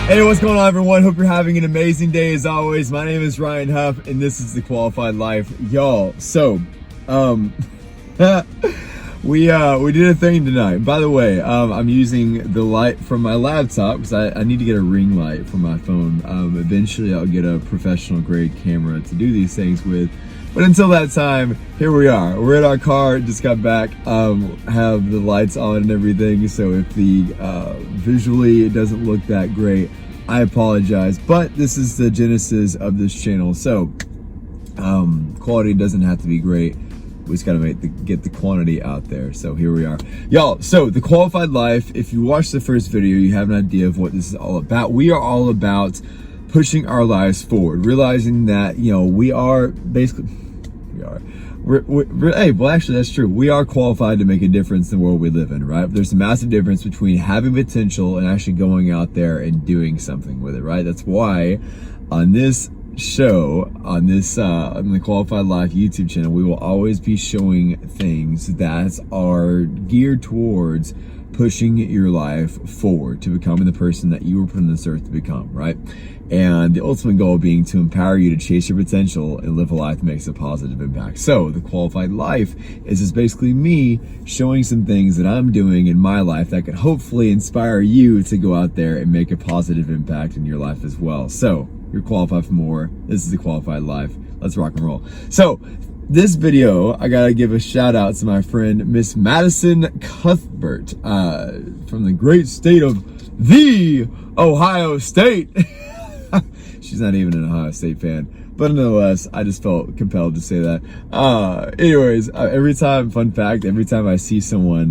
Hey, what's going on, everyone? Hope you're having an amazing day as always. My name is Ryan Huff, and this is the Qualified Life, y'all. So, we did a thing tonight. By the way, I'm using the light from my laptop because I need to get a ring light for my phone. Eventually, I'll get a professional grade camera to do these things with. But until that time, here we are. We're in our car, just got back, have the lights on and everything. So if the visually it doesn't look that great, I apologize. But this is the genesis of this channel. So quality doesn't have to be great. We just gotta get the quantity out there. So here we are. Y'all, so the Qualified Life, if you watched the first video, you have an idea of what this is all about. We are all about pushing our lives forward, realizing that, you know, hey, well, actually, that's true. We are qualified to make a difference in the world we live in, right? There's a massive difference between having potential and actually going out there and doing something with it, right? That's why on this show, on the Qualified Life YouTube channel, we will always be showing things that are geared towards pushing your life forward to becoming the person that you were put on this earth to become, right? And the ultimate goal being to empower you to chase your potential and live a life that makes a positive impact. So the Qualified Life is just basically me showing some things that I'm doing in my life that could hopefully inspire you to go out there and make a positive impact in your life as well. So you're qualified for more. This is the Qualified Life. Let's rock and roll. So this video, I gotta give a shout out to my friend, Miss Madison Cuthbert, from the great state of the Ohio State. She's not even an Ohio State fan, but nonetheless, I just felt compelled to say that. Anyways, every time I see someone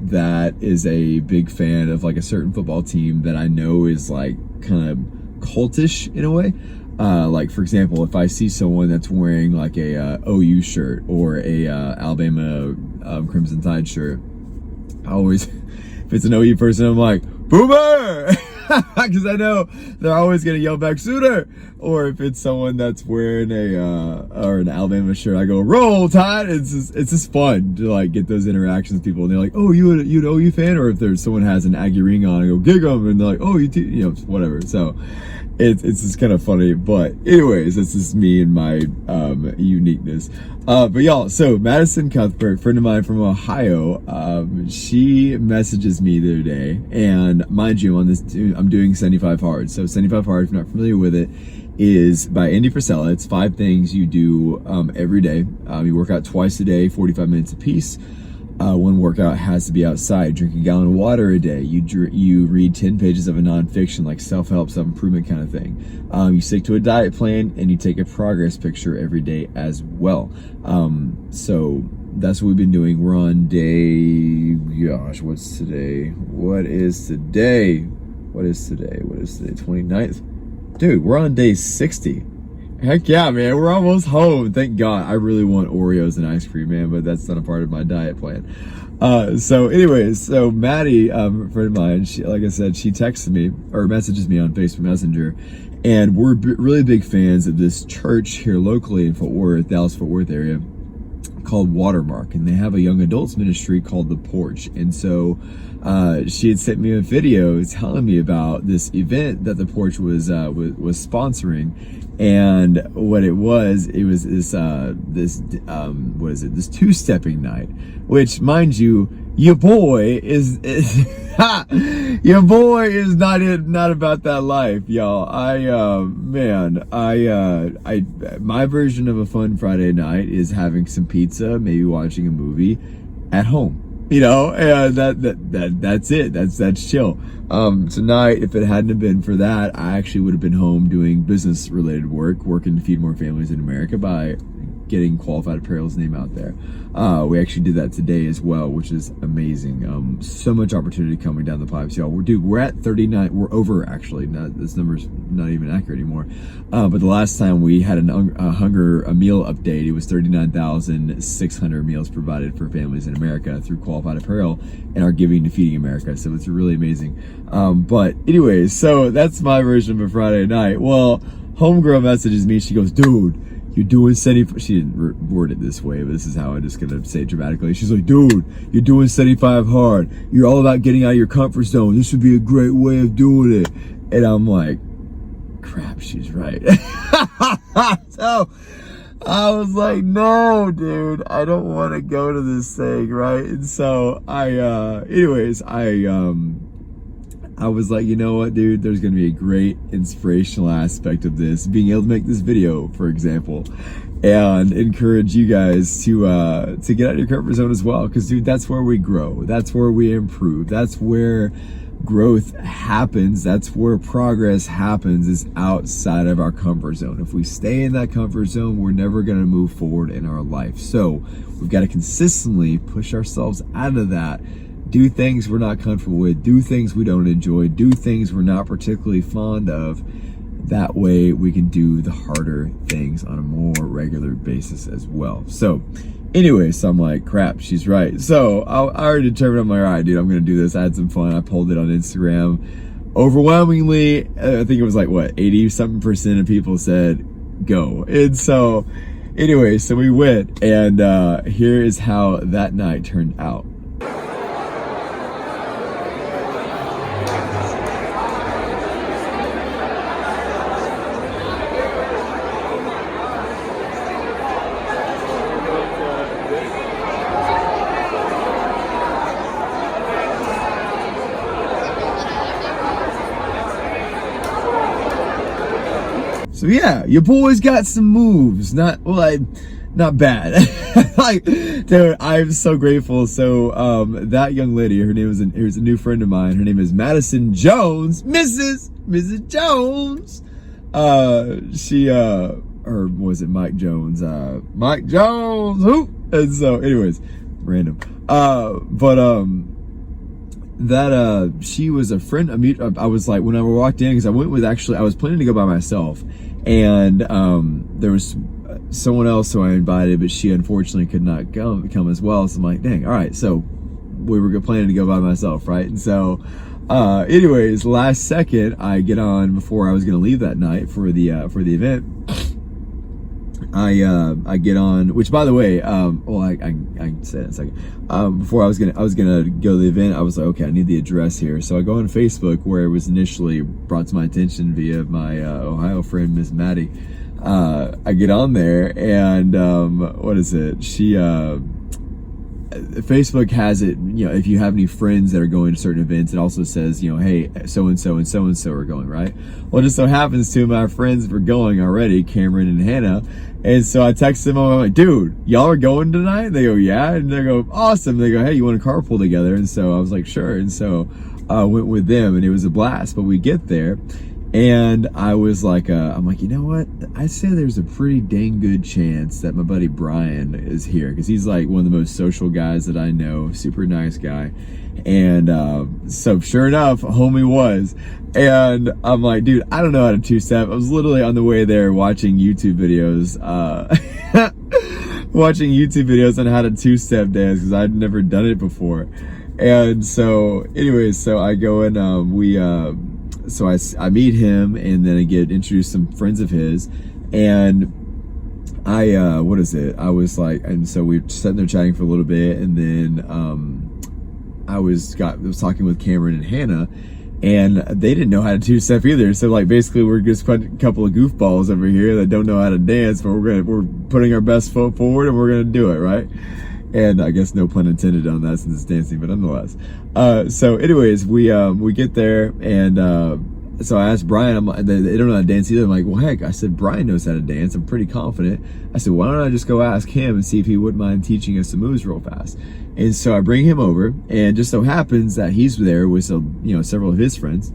that is a big fan of like a certain football team that I know is like kind of cultish in a way, like for example, if I see someone that's wearing like a OU shirt or a Alabama Crimson Tide shirt, I always, if it's an OU person, I'm like, Boomer! Because I know they're always gonna yell back Sooner. Or if it's someone that's wearing or an Alabama shirt, I go Roll Tide. It's just fun to like get those interactions with people, and they're like, oh, you an OU fan? Or if there's someone has an Aggie ring on, I go Gig 'em, and they're like, oh, you know, whatever. So it's just kind of funny. But anyways, this is me and my uniqueness. But y'all, so Madison Cuthbert, friend of mine from Ohio, she messages me the other day, and mind you, on this, I'm doing 75 Hard. So 75 Hard, if you're not familiar with it, is by Andy Frisella. It's 5 things you do every day. You work out twice a day, 45 minutes a piece. One workout has to be outside. Drink a gallon of water a day. You read 10 pages of a nonfiction, like self-help, self-improvement kind of thing. You stick to a diet plan, and you take a progress picture every day as well. So that's what we've been doing. We're on day, gosh, what's today? What is today? 29th? Dude, we're on day 60. Heck yeah, man, we're almost home. Thank God. I really want Oreos and ice cream, man, but that's not a part of my diet plan. So anyways, so Maddie, a friend of mine, she, like I said, she texted me or messages me on Facebook Messenger, and we're really big fans of this church here locally in Fort Worth, Dallas Fort Worth area, called Watermark, and they have a young adults ministry called The Porch. And so she had sent me a video telling me about this event that The Porch was sponsoring. And what it was this this two-stepping night, which, mind you, your boy is not about that life, y'all. My version of a fun Friday night is having some pizza, maybe watching a movie at home. You know, and that's it. That's chill. Tonight, if it hadn't have been for that, I actually would have been home doing business related work, working to feed more families in America by getting Qualified Apparel's name out there. We actually did that today as well, which is amazing. So much opportunity coming down the pipes, y'all. We're at 39. We're over, actually. This number's not even accurate anymore. But the last time we had a meal update, it was 39,600 meals provided for families in America through Qualified Apparel and our Giving to Feeding America. So it's really amazing. But anyways, so that's my version of a Friday night. Well, homegirl messages me. She goes, dude, you're doing 75, she didn't word it this way, but this is how I'm just gonna say it dramatically. She's like, dude, you're doing 75 hard. You're all about getting out of your comfort zone. This would be a great way of doing it. And I'm like, crap, she's right. So I was like, no, dude, I don't want to go to this thing, right? And so I was like, you know what, dude, there's going to be a great inspirational aspect of this, being able to make this video, for example, and encourage you guys to get out of your comfort zone as well. Because, dude, that's where we grow. That's where we improve. That's where growth happens. That's where progress happens, is outside of our comfort zone. If we stay in that comfort zone, we're never going to move forward in our life. So we've got to consistently push ourselves out of that. Do things we're not comfortable with, do things we don't enjoy, do things we're not particularly fond of. That way we can do the harder things on a more regular basis as well. So anyway, so I'm like, crap, she's right. So I already determined, I'm like, all right, dude, I'm going to do this. I had some fun. I pulled it on Instagram. Overwhelmingly, I think it was like, what, 80-something% of people said go. And so anyway, so we went, and here is how that night turned out. So yeah, your boy's got some moves. Not bad. Like, dude, I'm so grateful. So that young lady, her name is a new friend of mine. Her name is Madison Jones, Mrs. Jones. Or was it Mike Jones? Mike Jones. Who? And so, anyways, random. She was a friend. I was like, when I walked in, because I was planning to go by myself, and there was someone else who I invited, but she unfortunately could not come as well. So I'm like, dang, all right. So we were planning to go by myself, right? And so, anyways, last second, I get on before I was going to leave that night for the event. I get on, which, by the way, I can say that in a second. Before I was gonna go to the event, I was like, okay, I need the address here. So I go on Facebook, where it was initially brought to my attention via my Ohio friend, Miss Maddie. I get on there, and what is it? Facebook has it, if you have any friends that are going to certain events, it also says, hey, so-and-so and so-and-so are going, right? Well, it just so happens two of my friends were going already, Cameron and Hannah. And so I text them, I'm like, dude, y'all are going tonight? They go, yeah. And they go, awesome. They go, hey, you want to carpool together? And so I was like, sure. And so I went with them, and it was a blast. But we get there, and I was like, I'm like, you know what? I say there's a pretty dang good chance that my buddy Brian is here, because he's like one of the most social guys that I know, super nice guy. And so sure enough, homie was. And I'm like, dude, I don't know how to two-step. I was literally on the way there watching YouTube videos, on how to two-step dance, because I'd never done it before. And so anyways, so I go and so I meet him, and then I get introduced to some friends of his, and I was like, and so we were sitting there chatting for a little bit, and then I was talking with Cameron and Hannah, and they didn't know how to two-step either. So like, basically, we're just a couple of goofballs over here that don't know how to dance, but we're putting our best foot forward, and we're gonna do it, right? And I guess no pun intended on that, since it's dancing, but nonetheless. So anyways, we get there, and so I asked Brian, they don't know how to dance either. I'm like, well, heck, I said, Brian knows how to dance. I'm pretty confident. I said, why don't I just go ask him and see if he wouldn't mind teaching us some moves real fast. And so I bring him over, and just so happens that he's there with several of his friends.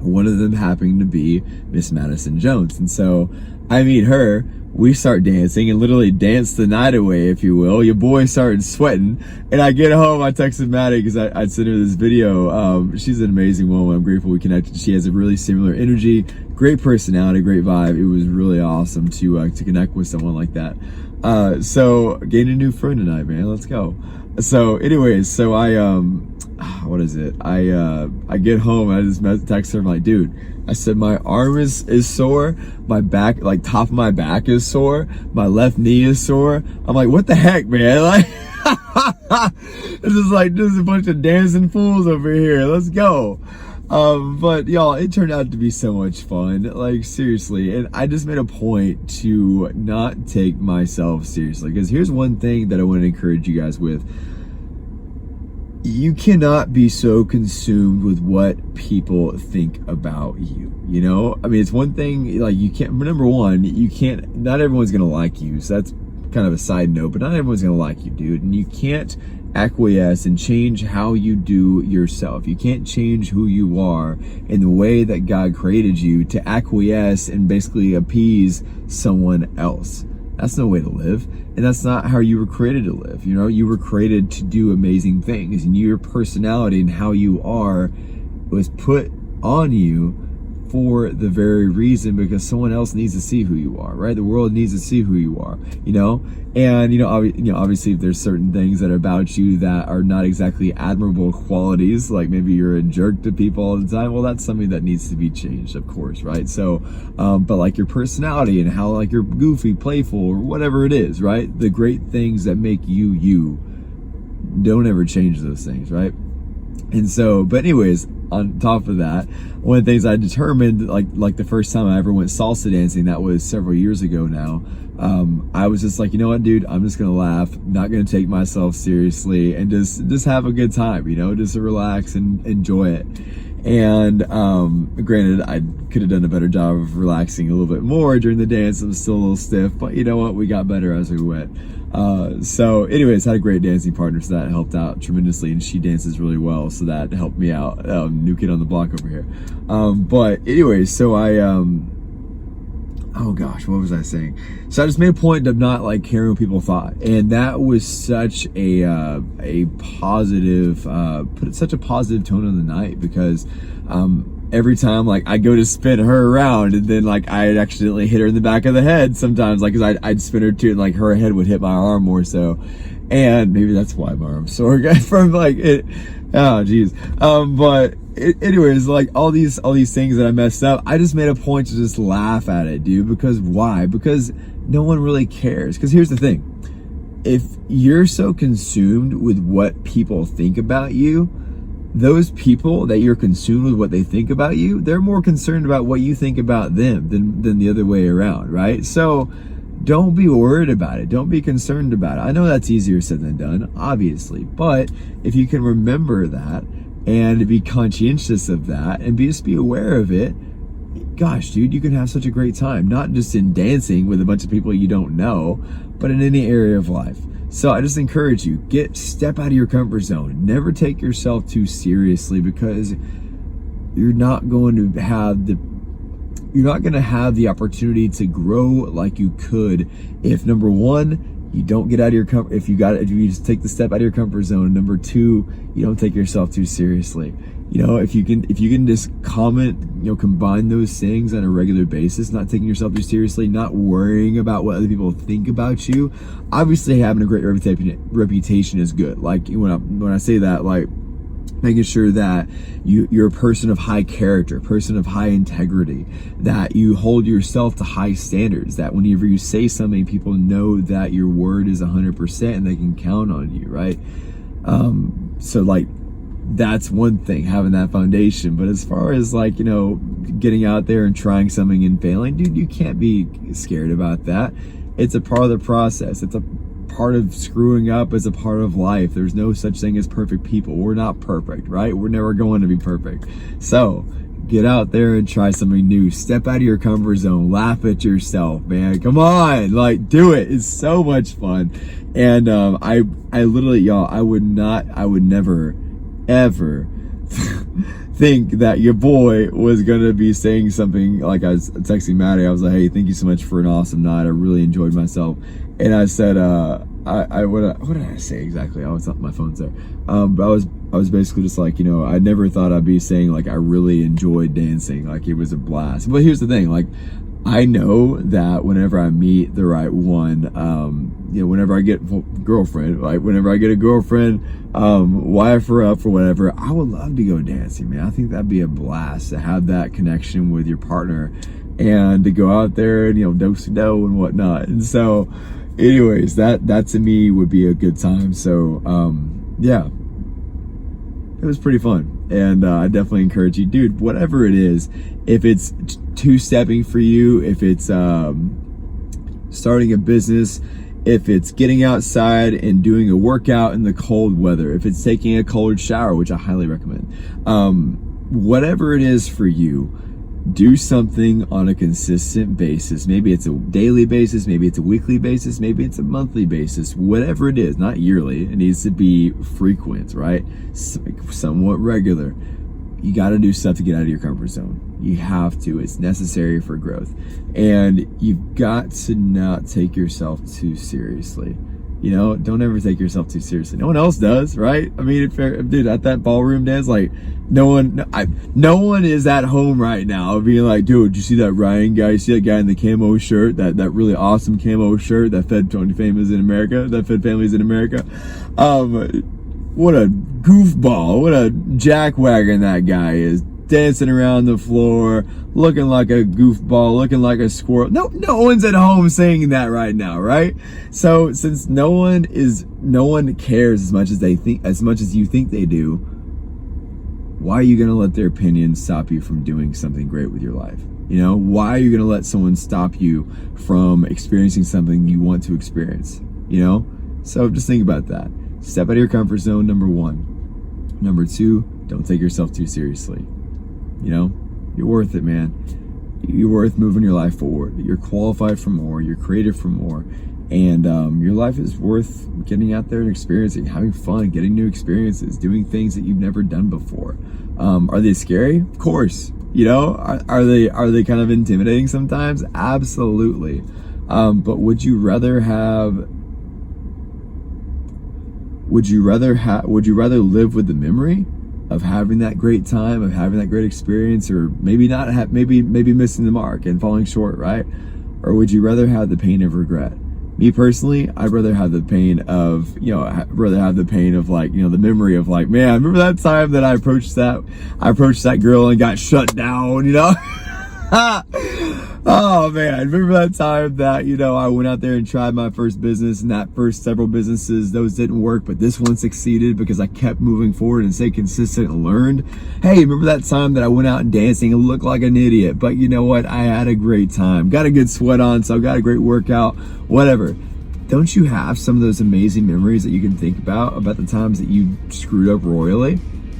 One of them happening to be Miss Madison Jones. And so I meet her, we start dancing, and literally dance the night away, if you will. Your boy started sweating, and I get home, I texted Maddie, because I sent her this video. She's an amazing woman. I'm grateful we connected. She has a really similar energy, great personality, great vibe. It was really awesome to connect with someone like that. So gained a new friend tonight, man. Let's go. So anyways, so I get home, I just text her, I'm like, dude, I said, my arm is sore, my back, like top of my back is sore, my left knee is sore. I'm like, what the heck, man? Like, this is a bunch of dancing fools over here. Let's go. But y'all, it turned out to be so much fun, like seriously. And I just made a point to not take myself seriously, because here's one thing that I want to encourage you guys with. You cannot be so consumed with what people think about you, you know? I mean, it's one thing, like, you can't, number one, you can't, not everyone's gonna like you, so that's kind of a side note, but not everyone's gonna like you, dude, and you can't acquiesce and change how you do yourself. You can't change who you are in the way that God created you to acquiesce and basically appease someone else. That's no way to live, and that's not how you were created to live. You know, you were created to do amazing things, and your personality and how you are was put on you for the very reason, because someone else needs to see who you are, right? The world needs to see who you are, you know? And, obviously if there's certain things that are about you that are not exactly admirable qualities, like maybe you're a jerk to people all the time, well, that's something that needs to be changed, of course, right? So, but like your personality and how like you're goofy, playful, or whatever it is, right? The great things that make you, you, don't ever change those things, right? And so, but anyways, on top of that, one of the things I determined, like the first time I ever went salsa dancing, that was several years ago now, I was just like, you know what, dude, I'm just gonna laugh, not gonna take myself seriously, and just have a good time, you know, just relax and enjoy it. And granted, I could have done a better job of relaxing a little bit more during the dance. I was still a little stiff, but you know what, we got better as we went. So anyways, had a great dancing partner, so that helped out tremendously, and she dances really well, so that helped me out. New kid on the block over here. But anyways, so I oh gosh, what was I saying? So I just made a point of not like caring what people thought, and that was such a positive, put such a positive tone on the night, because every time like I go to spin her around, and then like I'd accidentally hit her in the back of the head sometimes, like, cause I'd spin her too, and like her head would hit my arm more so, and maybe that's why my arm's sore from like it. Oh geez. But anyways, like all these things that I messed up, I just made a point to just laugh at it, dude. Because why? Because no one really cares. Because here's the thing: if you're so consumed with what people think about you, those people that you're consumed with what they think about you, they're more concerned about what you think about them than the other way around, right? So don't be worried about it. Don't be concerned about it. I know that's easier said than done, obviously, but if you can remember that and be conscientious of that and just be aware of it, gosh, dude, you can have such a great time, not just in dancing with a bunch of people you don't know, but in any area of life. So I just encourage you, step out of your comfort zone. Never take yourself too seriously, because you're not going to have the opportunity to grow like you could if, number one, you don't get out of your comfort. If you just take the step out of your comfort zone. Number two, you don't take yourself too seriously. You know, if you can just combine those things on a regular basis, not taking yourself too seriously, not worrying about what other people think about you. Obviously, having a great reputation is good. Like when I say that, like, making sure that you're a person of high character, person of high integrity, that you hold yourself to high standards, that whenever you say something, people know that your word is 100% and they can count on you, right? So like, that's one thing, having that foundation. But as far as like, getting out there and trying something and failing, dude, you can't be scared about that. It's a part of the process. It's a part of screwing up, as a part of life. There's no such thing as perfect people. We're not perfect, right? We're never going to be perfect. So get out there and try something new. Step out of your comfort zone. Laugh at yourself, man. Come on, like, do it. It's so much fun. And I literally, y'all, I would never ever think that your boy was gonna be saying something like, I was texting Maddie, I was like, hey, thank you so much for an awesome night, I really enjoyed myself. And I said, what did I say exactly? Oh, it's not, my phone's there. But I was basically just like, I never thought I'd be saying like I really enjoyed dancing, like it was a blast. But here's the thing, like, I know that whenever I meet the right one, whenever I get girlfriend, like whenever I get a girlfriend, wife her up or whatever, I would love to go dancing, man. I think that'd be a blast to have that connection with your partner and to go out there and, do-si-do and whatnot. And so anyways, that to me would be a good time. So, yeah, it was pretty fun. And I definitely encourage you, dude, whatever it is, if it's two-stepping for you, if it's starting a business, if it's getting outside and doing a workout in the cold weather, if it's taking a cold shower, which I highly recommend, whatever it is for you, do something on a consistent basis. Maybe it's a daily basis, maybe it's a weekly basis, maybe it's a monthly basis, whatever it is, not yearly. It needs to be frequent, right? Somewhat regular. You got to do stuff to get out of your comfort zone. You have to. It's necessary for growth. And you've got to not take yourself too seriously. You know, don't ever take yourself too seriously. No one else does, right? I mean, dude, at that ballroom dance, like, no one is at home right now being like, dude, did you see that Ryan guy? You see that guy in the camo shirt, that really awesome camo shirt that fed families in America? What a goofball, what a jackwagon that guy is. Dancing around the floor, looking like a goofball, looking like a squirrel. No one's at home saying that right now, right? So since no one cares as much as you think they do, why are you gonna let their opinions stop you from doing something great with your life? You know, why are you gonna let someone stop you from experiencing something you want to experience? You know? So just think about that. Step out of your comfort zone, number one. Number two, don't take yourself too seriously. You know, you're worth it, man. You're worth moving your life forward. You're qualified for more. You're creative for more. And your life is worth getting out there and experiencing, having fun, getting new experiences, doing things that you've never done before. Are they scary? Of course. You know, are they kind of intimidating sometimes? Absolutely. But would you rather live with the memory of having that great time, of having that great experience, or maybe not maybe missing the mark and falling short, right? Or would you rather have the pain of regret? Me personally, I'd rather have the pain of, like, you know, the memory of like, man, remember that time that I approached that girl and got shut down, you know? Oh man, remember that time that, you know, I went out there and tried my first business, and that first several businesses, those didn't work, but this one succeeded because I kept moving forward and stayed consistent and learned. Hey, remember that time that I went out and dancing and looked like an idiot, but you know what? I had a great time, got a good sweat on, so I got a great workout, whatever. Don't you have some of those amazing memories that you can think about the times that you screwed up royally?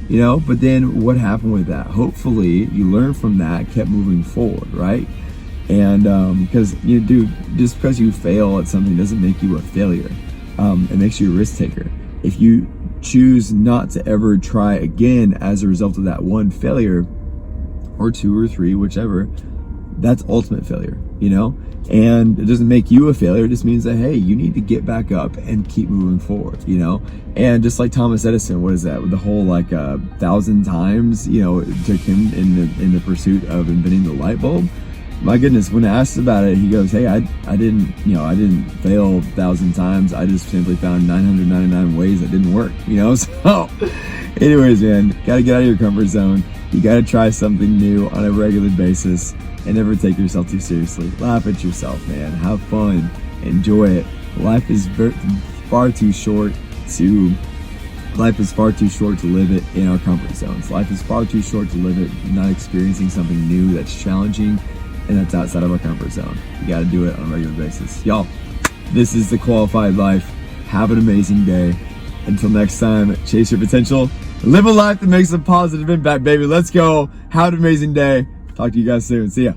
You know, but then what happened with that? Hopefully you learned from that, kept moving forward, right? And because, you know, dude, just because you fail at something doesn't make you a failure. It makes you a risk taker. If you choose not to ever try again as a result of that one failure, or two or three, whichever, that's ultimate failure, you know? And it doesn't make you a failure. It just means that, hey, you need to get back up and keep moving forward, you know? And just like Thomas Edison, what is that? With the whole, like, 1,000 times, you know, it took him in the pursuit of inventing the light bulb. My goodness, when asked about it, he goes, hey, I didn't fail 1,000 times. I just simply found 999 ways that didn't work, you know? So anyways, man, gotta get out of your comfort zone. You gotta try something new on a regular basis, and never take yourself too seriously. Laugh at yourself, man. Have fun. Enjoy it. Life is far too short to live it in our comfort zones. Life is far too short to live it not experiencing something new that's challenging and that's outside of our comfort zone. You got to do it on a regular basis. Y'all, this is The Qualified Life. Have an amazing day. Until next time, chase your potential. Live a life that makes a positive impact, baby. Let's go. Have an amazing day. Talk to you guys soon. See ya.